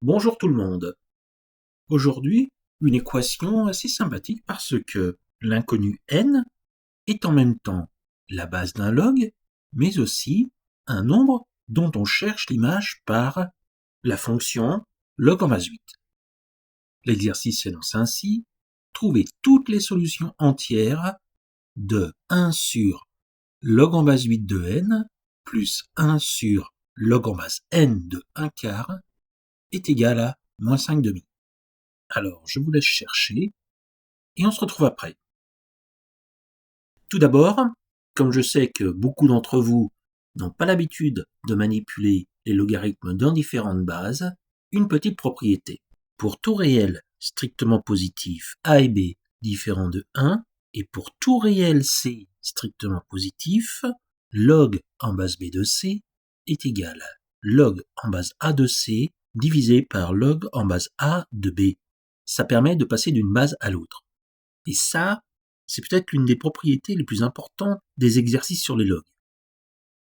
Bonjour tout le monde. Aujourd'hui, une équation assez sympathique parce que l'inconnu n est en même temps la base d'un log, mais aussi un nombre dont on cherche l'image par la fonction log en base 8. L'exercice s'énonce ainsi: trouver toutes les solutions entières de 1 sur log en base 8 de n plus 1 sur log en base n de 1 quart est égal à moins 5 demi. Alors, je vous laisse chercher et on se retrouve après. Tout d'abord, comme je sais que beaucoup d'entre vous n'ont pas l'habitude de manipuler les logarithmes dans différentes bases, une petite propriété. Pour tout réel strictement positif a et b différent de 1, et pour tout réel c strictement positif, log en base b de c est égal à log en base a de c divisé par log en base a de b. Ça permet de passer d'une base à l'autre. Et ça, c'est peut-être l'une des propriétés les plus importantes des exercices sur les logs,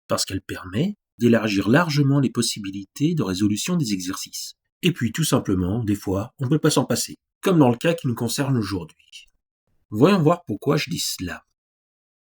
parce qu'elle permet d'élargir largement les possibilités de résolution des exercices. Et puis, tout simplement, des fois, on ne peut pas s'en passer, comme dans le cas qui nous concerne aujourd'hui. Voyons voir pourquoi je dis cela.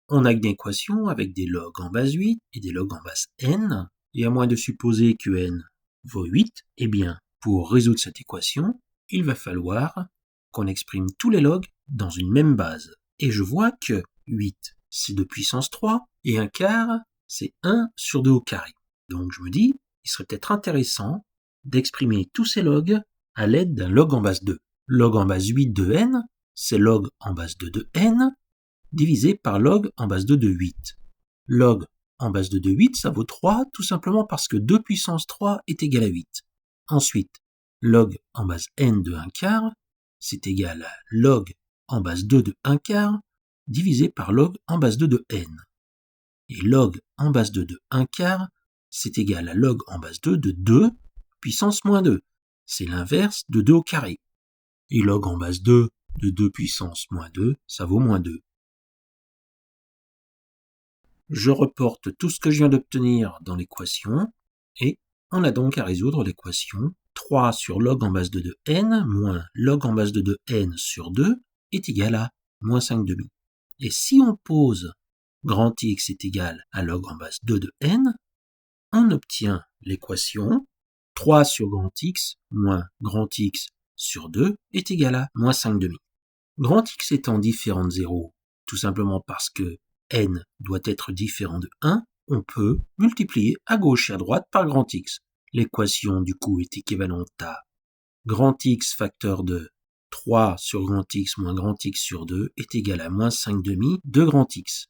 On a une équation avec des logs en base 8 et des logs en base n, et à moins de supposer que n vaut 8, eh bien, pour résoudre cette équation, il va falloir qu'on exprime tous les logs dans une même base. Et je vois que 8, c'est 2 puissance 3, et 1 quart, c'est 1 sur 2 au carré. Donc je me dis, il serait peut-être intéressant d'exprimer tous ces logs à l'aide d'un log en base 2. Log en base 8 de n, c'est log en base 2 de n, divisé par log en base 2 de 8. Log en base 2 de 8, ça vaut 3, tout simplement parce que 2 puissance 3 est égal à 8. Ensuite, log en base n de 1 quart, c'est égal à log en base 2 de 1 quart, divisé par log en base 2 de n. Et log en base 2 de 1 quart, c'est égal à log en base 2 de 2 puissance moins 2. C'est l'inverse de 2 au carré. Et log en base 2 de 2 puissance moins 2, ça vaut moins 2. Je reporte tout ce que je viens d'obtenir dans l'équation, et on a donc à résoudre l'équation 3 sur log en base 2 de n moins log en base 2 de n sur 2 est égal à moins 5 demi. Et si on pose grand X est égal à log en base 2 de n, on obtient l'équation 3 sur grand X moins grand X sur 2 est égal à moins 5 demi. Grand X étant différent de 0, tout simplement parce que n doit être différent de 1, on peut multiplier à gauche et à droite par grand X. L'équation du coup est équivalente à grand X facteur de 3 sur grand X moins grand X sur 2 est égal à moins 5 demi de grand X.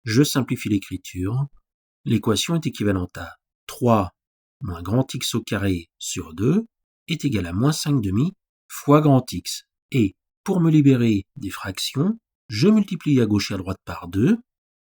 Je simplifie l'écriture. L'équation est équivalente à 3 moins grand X au carré sur 2 est égal à moins 5 demi fois grand X. Et pour me libérer des fractions, je multiplie à gauche et à droite par 2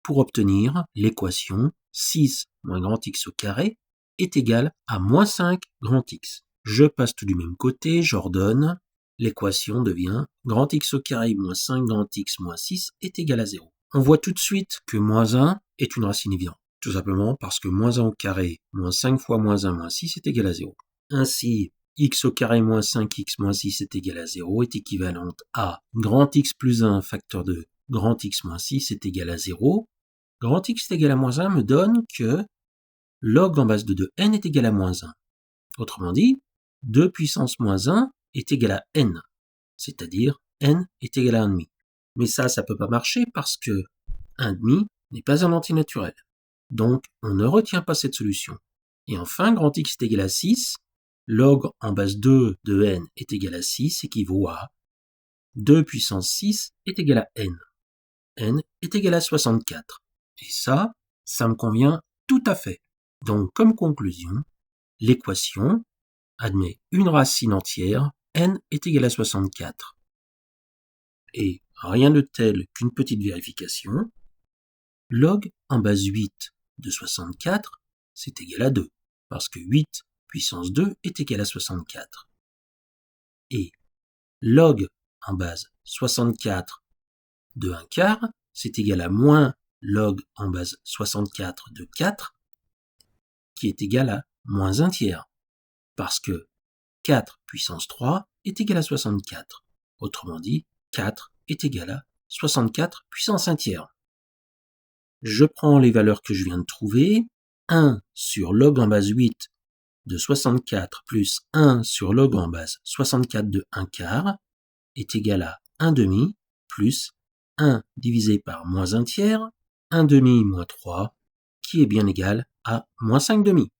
pour obtenir l'équation 6 moins grand X au carré est égal à moins 5 grand X. Je passe tout du même côté, j'ordonne, l'équation devient grand X au carré moins 5 grand X moins 6 est égal à 0. On voit tout de suite que moins 1 est une racine évidente, tout simplement parce que moins 1 au carré moins 5 fois moins 1 moins 6 est égal à 0. Ainsi, x au carré moins 5x moins 6 est égal à 0 est équivalente à grand X plus 1 facteur de grand X moins 6 est égal à 0. Grand X est égal à moins 1 me donne que log en base de 2n est égal à moins 1. Autrement dit, 2 puissance moins 1 est égal à n, c'est-à-dire n est égal à 1,5. Mais ça peut pas marcher parce que 1,5 n'est pas un entier naturel. Donc, on ne retient pas cette solution. Et enfin, grand X est égal à 6, log en base 2 de n est égal à 6 équivaut à 2 puissance 6 est égal à n. n est égal à 64. Et ça me convient tout à fait. Donc, comme conclusion, l'équation admet une racine entière, n est égal à 64. Et rien de tel qu'une petite vérification, log en base 8 de 64, c'est égal à 2, parce que 8 puissance 2 est égal à 64. Et log en base 64 de 1 quart, c'est égal à moins log en base 64 de 4, qui est égal à moins 1 tiers, parce que 4 puissance 3 est égal à 64. Autrement dit, 4 est égal à 64 puissance 1 tiers. Je prends les valeurs que je viens de trouver. 1 sur log en base 8 de 64 plus 1 sur log en base 64 de 1 quart est égal à 1 demi plus 1 divisé par moins 1 tiers, 1 demi moins 3, qui est bien égal à moins 5 demi.